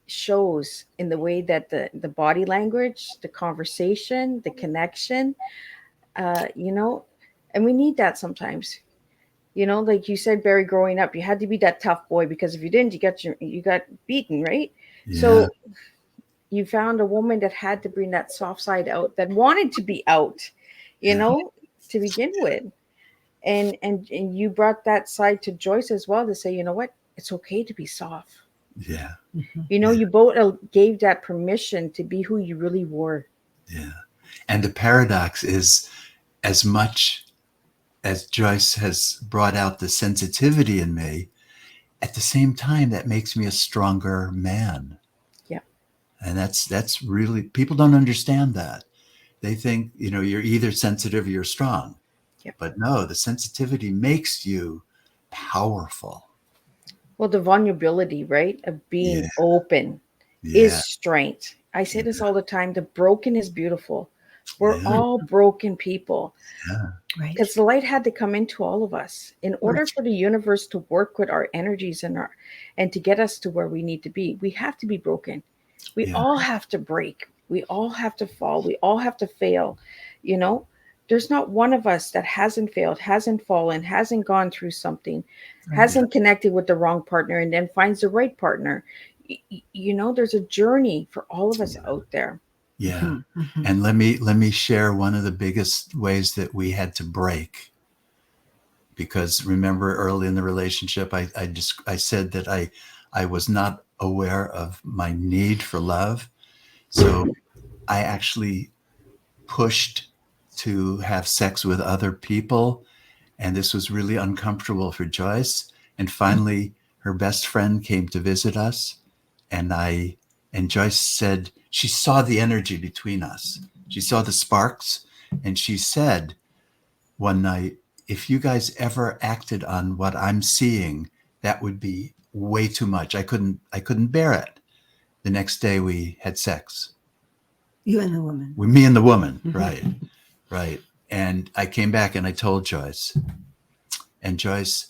Speaker 2: shows in the way that the body language, the conversation, the connection, you know, and we need that sometimes. You know, like you said, Barry, growing up, you had to be that tough boy, because if you didn't, you got beaten, right?
Speaker 4: Yeah.
Speaker 2: So you found a woman that had to bring that soft side out, that wanted to be out, you
Speaker 4: Yeah.
Speaker 2: know, to begin with. And you brought that side to Joyce as well, to say, you know what, it's okay to be soft.
Speaker 4: Yeah.
Speaker 2: You know,
Speaker 4: Yeah.
Speaker 2: you both gave that permission to be who you really were.
Speaker 4: Yeah. And the paradox is, as much as Joyce has brought out the sensitivity in me, at the same time, that makes me a stronger man.
Speaker 2: Yeah.
Speaker 4: And that's really, people don't understand that. They think, you're either sensitive or you're strong.
Speaker 2: Yeah.
Speaker 4: But no, the sensitivity makes you powerful.
Speaker 2: Well, the vulnerability, right, of being
Speaker 4: Yeah.
Speaker 2: open is
Speaker 4: Yeah.
Speaker 2: strength. I say this all the time. The broken is beautiful. We're
Speaker 4: Yeah.
Speaker 2: all broken people,
Speaker 4: Yeah.
Speaker 3: Right.
Speaker 2: because the light had to come into all of us in order
Speaker 3: Right.
Speaker 2: for the universe to work with our energies and to get us to where we need to be. We have to be broken. We
Speaker 4: Yeah.
Speaker 2: all have to break. We all have to fall. We all have to fail. You know, there's not one of us that hasn't failed, hasn't fallen, hasn't gone through something,
Speaker 3: Right.
Speaker 2: hasn't connected with the wrong partner, and then finds the right partner. You know, there's a journey for all of us out there.
Speaker 4: Yeah.
Speaker 3: Mhm.
Speaker 4: And let me share one of the biggest ways that we had to break. Because remember, early in the relationship, I said that I was not aware of my need for love. So I actually pushed to have sex with other people. And this was really uncomfortable for Joyce. And finally, her best friend came to visit us. And Joyce said she saw the energy between us. She saw the sparks. And she said one night, if you guys ever acted on what I'm seeing, that would be way too much. I couldn't bear it. The next day we had sex.
Speaker 3: You and the woman.
Speaker 4: With me and the woman. Right. Right. And I came back and I told Joyce. And Joyce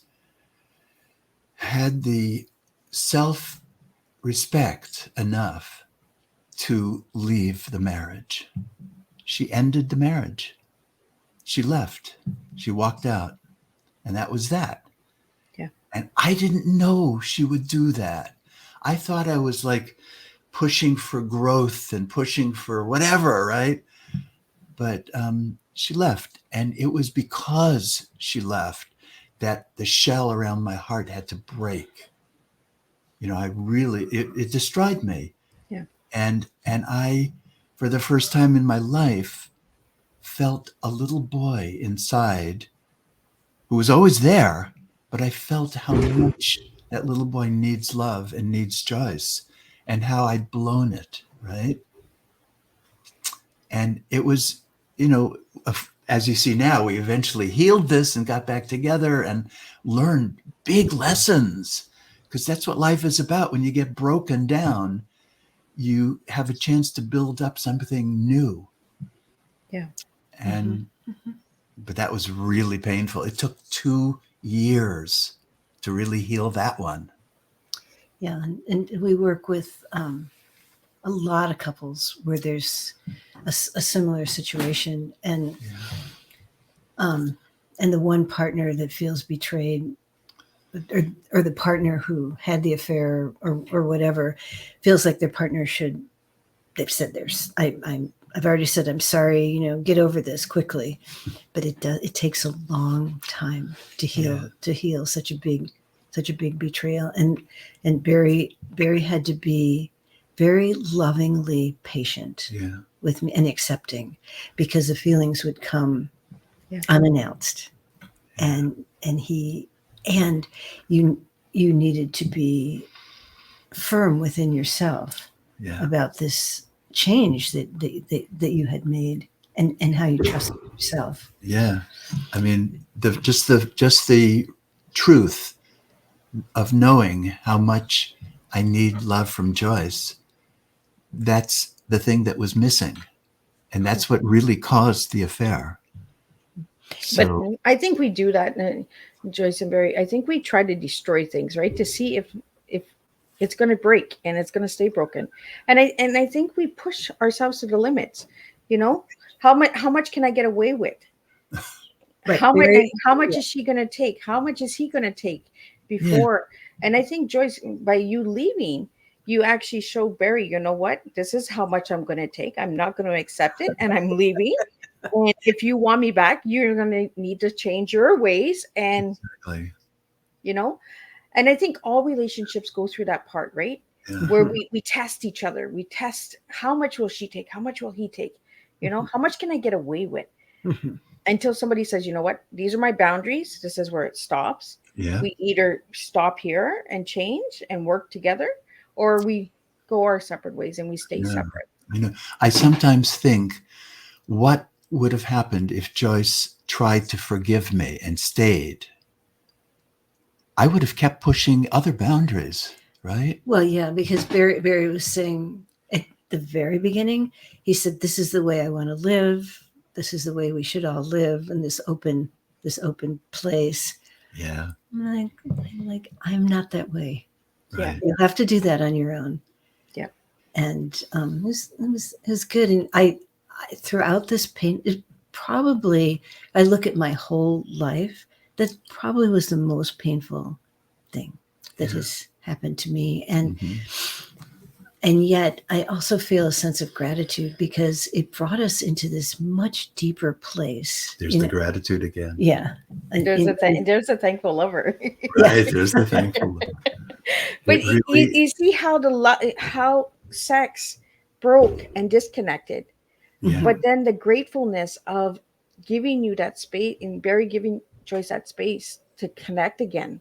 Speaker 4: had the self-respect enough to leave the marriage. She ended the marriage. She left. She walked out. And that was that.
Speaker 2: Yeah.
Speaker 4: And I didn't know she would do that. I thought I was like pushing for growth and pushing for whatever, right? But she left. And it was because she left that the shell around my heart had to break. It destroyed me.
Speaker 2: Yeah.
Speaker 4: And I, for the first time in my life, felt a little boy inside who was always there, but I felt how much that little boy needs love and needs Joyce, and how I'd blown it, right? And it was, as you see now, we eventually healed this and got back together and learned big lessons, because that's what life is about. When you get broken down, you have a chance to build up something new.
Speaker 2: Yeah.
Speaker 4: And but that was really painful. It took 2 years to really heal that one.
Speaker 3: Yeah, and we work with a lot of couples where there's a similar situation, and the one partner that feels betrayed, or the partner who had the affair or whatever, feels like their partner should. They've said I've already said I'm sorry. Get over this quickly, but it takes a long time to heal such a big betrayal. And Barry had to be very lovingly patient with me and accepting, because the feelings would come unannounced, and you needed to be firm within yourself about this change that you had made, and how you trusted yourself.
Speaker 4: Yeah, I mean, just the truth of knowing how much I need love from Joyce. That's the thing that was missing, and that's what really caused the affair.
Speaker 2: But I think we do that, Joyce and Barry. I think we try to destroy things, right, to see if it's going to break, and it's going to stay broken. And I think we push ourselves to the limits. How much can I get away with? Right. How much is she going to take? How much is he going to take before? Yeah. And I think, Joyce, by you leaving, you actually show Barry, you know what? This is how much I'm going to take. I'm not going to accept it, and I'm leaving. And if you want me back, you're going to need to change your ways. And, and I think all relationships go through that part, right? Yeah. Where we test each other. We test, how much will she take? How much will he take? How much can I get away with? Until somebody says, you know what, these are my boundaries. This is where it stops. Yeah. We either stop here and change and work together, or we go our separate ways and we stay separate.
Speaker 4: I sometimes think, what would have happened if Joyce tried to forgive me and stayed? I would have kept pushing other boundaries, right?
Speaker 3: Well, yeah, because Barry was saying at the very beginning, he said, this is the way I want to live. This is the way we should all live in this open place. Yeah. I'm like, I'm not that way. Right. You'll have to do that on your own. Yeah. And it was good. And I throughout this pain, I look at my whole life, that probably was the most painful thing that has happened to me. And yet I also feel a sense of gratitude, because it brought us into this much deeper place.
Speaker 4: There's the gratitude again.
Speaker 3: Yeah.
Speaker 2: There's a thankful lover.
Speaker 4: Right. There's the thankful lover.
Speaker 2: But you see how sex broke and disconnected. Yeah. But then the gratefulness of giving you that space, and Barry giving Joyce that space to connect again,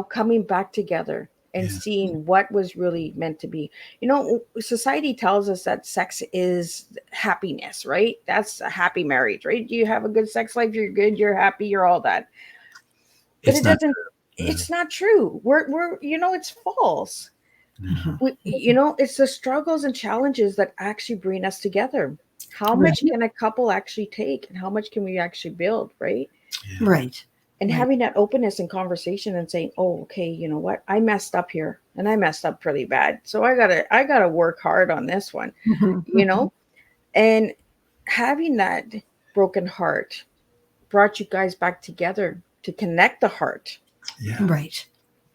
Speaker 2: coming back together and seeing what was really meant to be. Society tells us that sex is happiness, right? That's a happy marriage, right? You have a good sex life, you're good, you're happy, you're all that. But it's not true. We're it's false. It's the struggles and challenges that actually bring us together. How much can a couple actually take, and how much can we actually build, right?
Speaker 3: Yeah. Right.
Speaker 2: And having that openness and conversation and saying, oh, okay, you know what? I messed up here, and I messed up pretty bad. So I gotta work hard on this one, and having that broken heart brought you guys back together to connect the heart.
Speaker 3: Yeah. Right.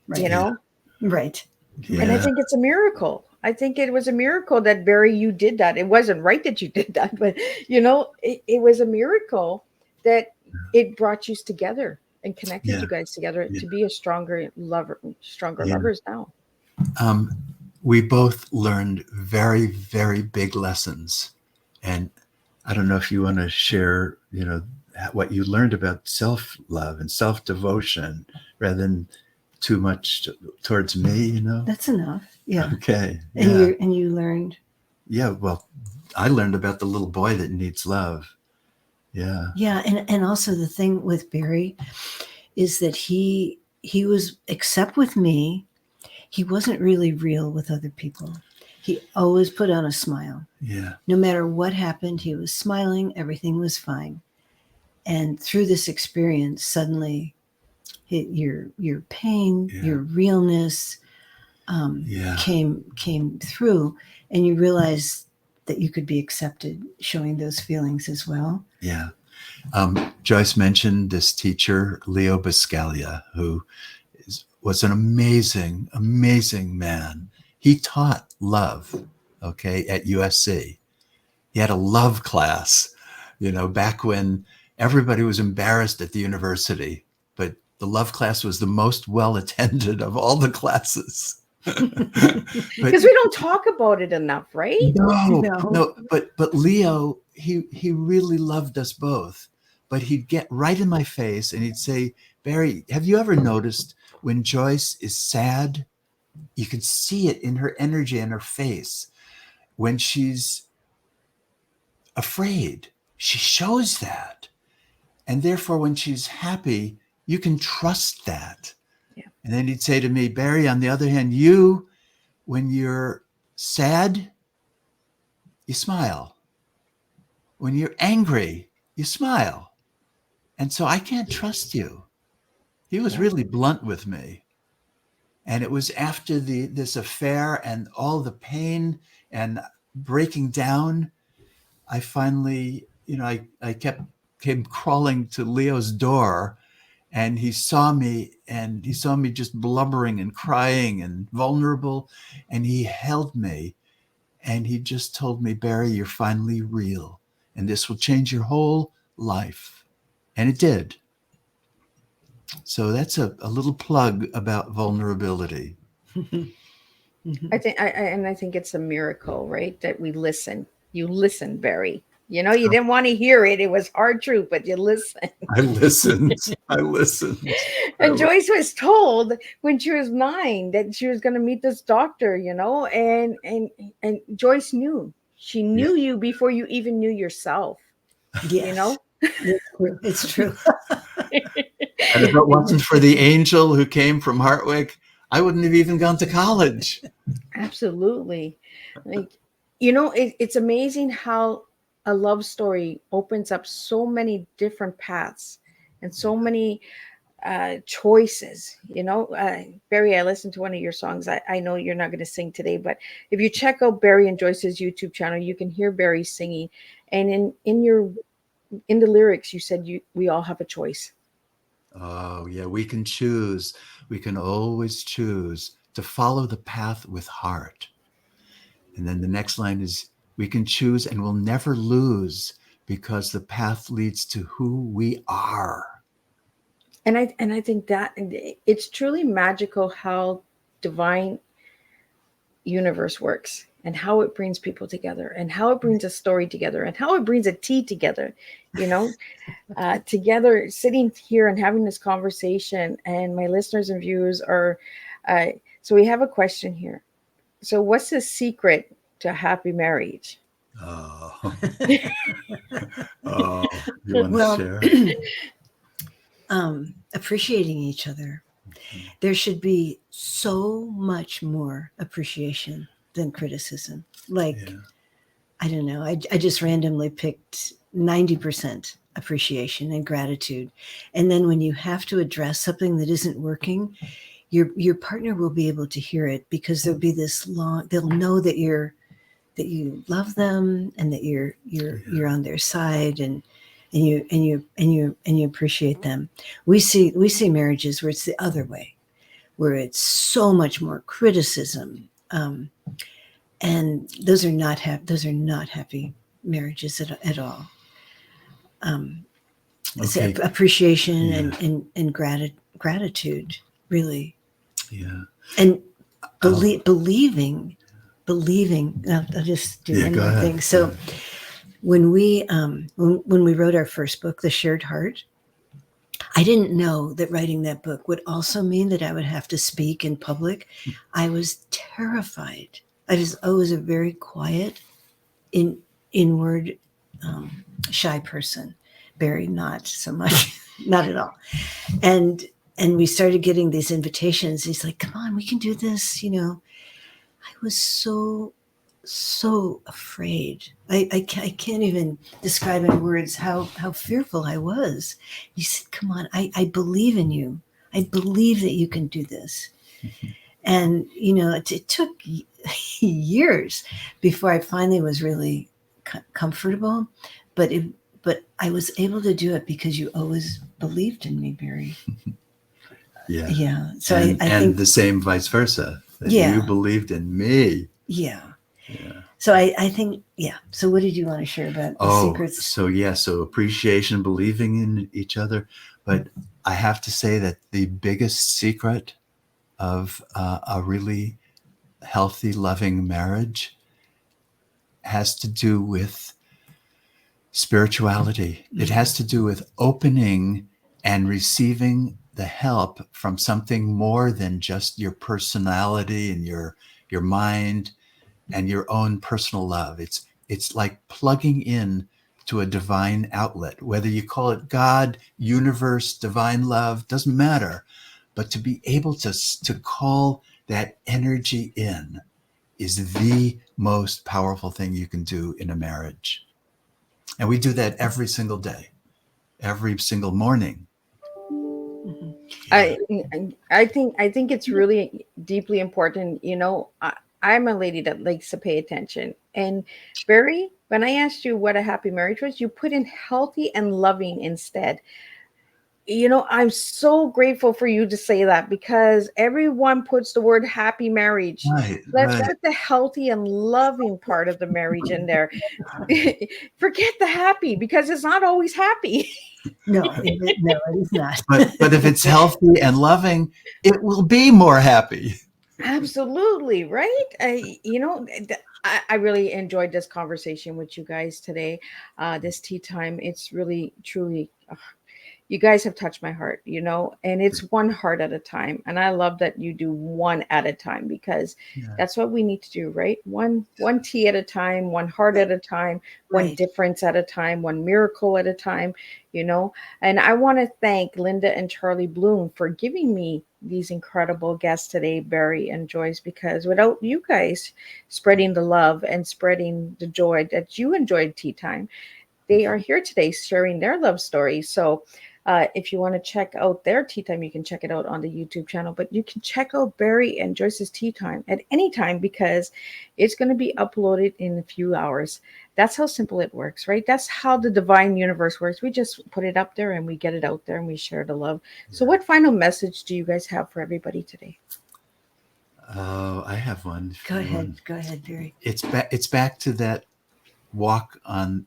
Speaker 3: Right.
Speaker 2: Yeah. And I think it's a miracle. I think it was a miracle that, Barry, you did that. It wasn't right that you did that, but it was a miracle that it brought you together and connected you guys together to be a stronger lovers now.
Speaker 4: We both learned very, very big lessons. And I don't know if you want to share, what you learned about self-love and self-devotion, rather than too much towards me,
Speaker 3: That's enough. Yeah.
Speaker 4: Okay.
Speaker 3: And you learned.
Speaker 4: Yeah. Well, I learned about the little boy that needs love. Yeah.
Speaker 3: Yeah. And also the thing with Barry is that he he was, except with me, he wasn't really real with other people. He always put on a smile.
Speaker 4: Yeah.
Speaker 3: No matter what happened, he was smiling. Everything was fine. And through this experience, suddenly your pain,
Speaker 4: Yeah.
Speaker 3: your realness came through, and you realized that you could be accepted showing those feelings as well.
Speaker 4: Yeah. Joyce mentioned this teacher, Leo Biscaglia, who was an amazing, amazing man. He taught love, okay, at USC. He had a love class, back when everybody was embarrassed at the university, but the love class was the most well attended of all the classes.
Speaker 2: Because we don't talk about it enough, right?
Speaker 4: No. But Leo, he really loved us both. But he'd get right in my face and he'd say, Barry, have you ever noticed when Joyce is sad? You can see it in her energy and her face. When she's afraid, she shows that. And therefore, when she's happy, you can trust that.
Speaker 2: Yeah.
Speaker 4: And then he'd say to me, Barry, on the other hand, when you're sad, you smile. When you're angry, you smile. And so I can't trust you. He was really blunt with me. And it was after this affair and all the pain and breaking down, I finally, I came crawling to Leo's door, and he saw me just blubbering and crying and vulnerable. And he held me and he just told me, Barry, you're finally real. And this will change your whole life. And it did. So that's a little plug about vulnerability.
Speaker 2: I think it's a miracle, right? That we listen. You listen, Barry. You didn't want to hear it. It was hard truth, but you listened.
Speaker 4: I listened.
Speaker 2: And Joyce was told when she was 9 that she was going to meet this doctor, and Joyce knew. She knew you before you even knew yourself.
Speaker 3: Yes. It's true.
Speaker 4: And if it wasn't for the angel who came from Hartwick, I wouldn't have even gone to college.
Speaker 2: Absolutely. It's amazing how a love story opens up so many different paths and so many choices. Barry, I listened to one of your songs. I know you're not going to sing today, but if you check out Barry and Joyce's YouTube channel, you can hear Barry singing. And in the lyrics, you said we all have a choice.
Speaker 4: Oh, yeah, we can choose. We can always choose to follow the path with heart. And then the next line is, we can choose and we'll never lose because the path leads to who we are.
Speaker 2: And I think that it's truly magical how divine universe works and how it brings people together and how it brings a story together and how it brings a tea together, together sitting here and having this conversation. And my listeners and viewers are, so we have a question here. So what's the secret to a happy marriage?
Speaker 4: Oh, you want to share?
Speaker 3: Appreciating each other. There should be so much more appreciation than criticism. I don't know. I just randomly picked 90% appreciation and gratitude. And then when you have to address something that isn't working, your partner will be able to hear it, because there'll be they'll know that you love them and that you're on their side and you appreciate them. We see marriages where it's the other way, where it's so much more criticism, and those are not happy marriages at all.
Speaker 4: Okay.
Speaker 3: Appreciation and gratitude, really.
Speaker 4: Yeah.
Speaker 3: And believing. I'll just do one more thing. So when we wrote our first book, The Shared Heart, I didn't know that writing that book would also mean that I would have to speak in public. I was terrified. I was a very quiet, inward, shy person. Barry, not so much, not at all. And and we started getting these invitations. He's like, come on, we can do this. I was so afraid. I can't even describe in words how fearful I was. He said, come on, I believe in you. I believe that you can do this. And, it took years before I finally was really comfortable, but I was able to do it because you always believed in me, Barry.
Speaker 4: Yeah.
Speaker 3: Yeah. So
Speaker 4: and
Speaker 3: I think
Speaker 4: the same vice versa. That
Speaker 3: Yeah.
Speaker 4: you believed in me.
Speaker 3: Yeah.
Speaker 4: Yeah.
Speaker 3: So I think, yeah. So what did you want to share about the secrets?
Speaker 4: So appreciation, believing in each other. But I have to say that the biggest secret of a really healthy, loving marriage has to do with spirituality. It has to do with opening and receiving the help from something more than just your personality and your mind and your own personal love. It's like plugging in to a divine outlet, whether you call it God, universe, divine love, doesn't matter. But to be able to call that energy in is the most powerful thing you can do in a marriage. And we do that every single day, every single morning.
Speaker 3: Mhm.
Speaker 2: I think it's really deeply important. I'm a lady that likes to pay attention. And Barry, when I asked you what a happy marriage was, you put in healthy and loving instead. I'm so grateful for you to say that, because everyone puts the word happy marriage. Let's
Speaker 4: Right.
Speaker 2: put the healthy and loving part of the marriage in there. Forget the happy, because it's not always happy.
Speaker 3: No, it is not.
Speaker 4: But if it's healthy and loving, it will be more happy.
Speaker 2: Absolutely, right? I really enjoyed this conversation with you guys today. This tea time, it's really truly, you guys have touched my heart, and it's one heart at a time. And I love that you do one at a time, because
Speaker 4: Yeah.
Speaker 2: that's what we need to do, right? One tea at a time, one heart at a time, one
Speaker 3: Right.
Speaker 2: difference at a time, one miracle at a time. And I want to thank Linda and Charlie Bloom for giving me these incredible guests today, Barry and Joyce, because without you guys spreading the love and spreading the joy that you enjoyed tea time, they are here today sharing their love stories. So if you want to check out their tea time, you can check it out on the YouTube channel. But you can check out Barry and Joyce's tea time at any time, because it's going to be uploaded in a few hours. That's how simple it works, right? That's how the divine universe works. We just put it up there and we get it out there and we share the love. So what final message do you guys have for everybody today?
Speaker 4: Oh, I have one.
Speaker 3: Go ahead, Barry.
Speaker 4: It's back to that walk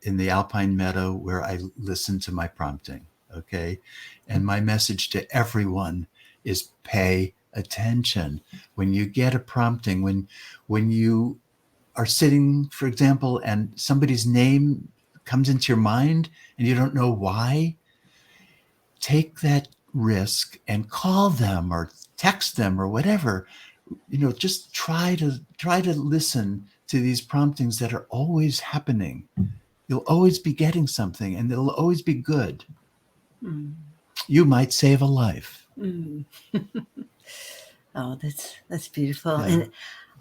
Speaker 4: in the alpine meadow where I listened to my prompting. Okay. And my message to everyone is pay attention. When you get a prompting, when you are sitting, for example, and somebody's name comes into your mind and you don't know why, take that risk and call them or text them or whatever. Just try to listen to these promptings that are always happening. You'll always be getting something, and it'll always be good.
Speaker 3: Mm.
Speaker 4: You might save a life.
Speaker 3: Mm. Oh, that's beautiful.
Speaker 4: Yeah.
Speaker 3: And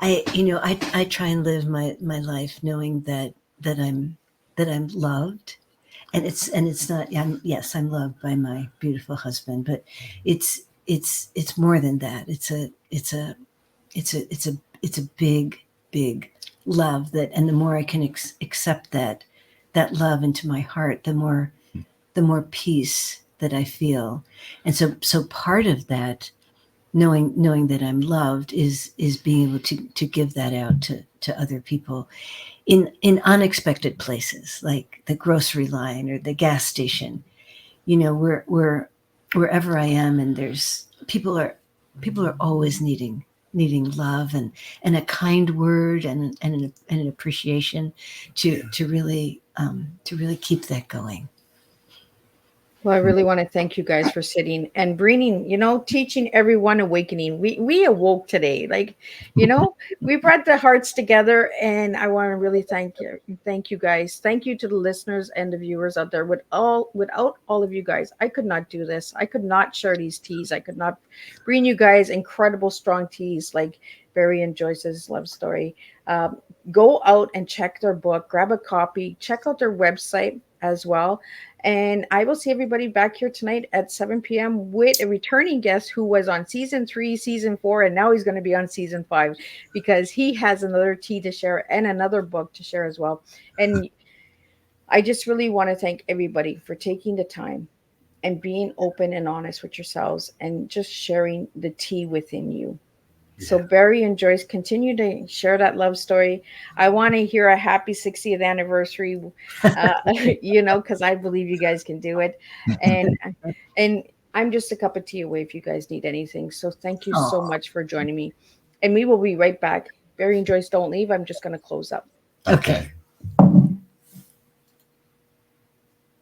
Speaker 3: I try and live my life knowing that I'm loved, and it's not. I'm loved by my beautiful husband, but it's more than that. It's a big love that, and the more I can accept that love into my heart, the more peace that I feel. And so part of that, knowing that I'm loved, is being able to give that out to other people in unexpected places, like the grocery line or the gas station. Wherever I am, and there's people are always needing love and a kind word and an appreciation to really keep that going.
Speaker 2: Well, I really want to thank you guys for sitting and bringing, teaching everyone awakening. We awoke today. Like, we brought the hearts together, and I want to really thank you guys. Thank you to the listeners and the viewers out there. Without all of you guys, I could not do this. I could not share these teas. I could not bring you guys incredible strong teas like Barry and Joyce's love story. Go out and check their book, grab a copy, check out their website as well. And I will see everybody back here tonight at 7 p.m. with a returning guest who was on season 3, season 4, and now he's going to be on season 5 because he has another tea to share and another book to share as well. And I just really want to thank everybody for taking the time and being open and honest with yourselves and just sharing the tea within you. So Barry and Joyce, continue to share that love story. I want to hear a happy 60th anniversary, because I believe you guys can do it. And I'm just a cup of tea away if you guys need anything. So thank you so much for joining me. And we will be right back. Barry and Joyce, don't leave. I'm just going to close up.
Speaker 3: Okay.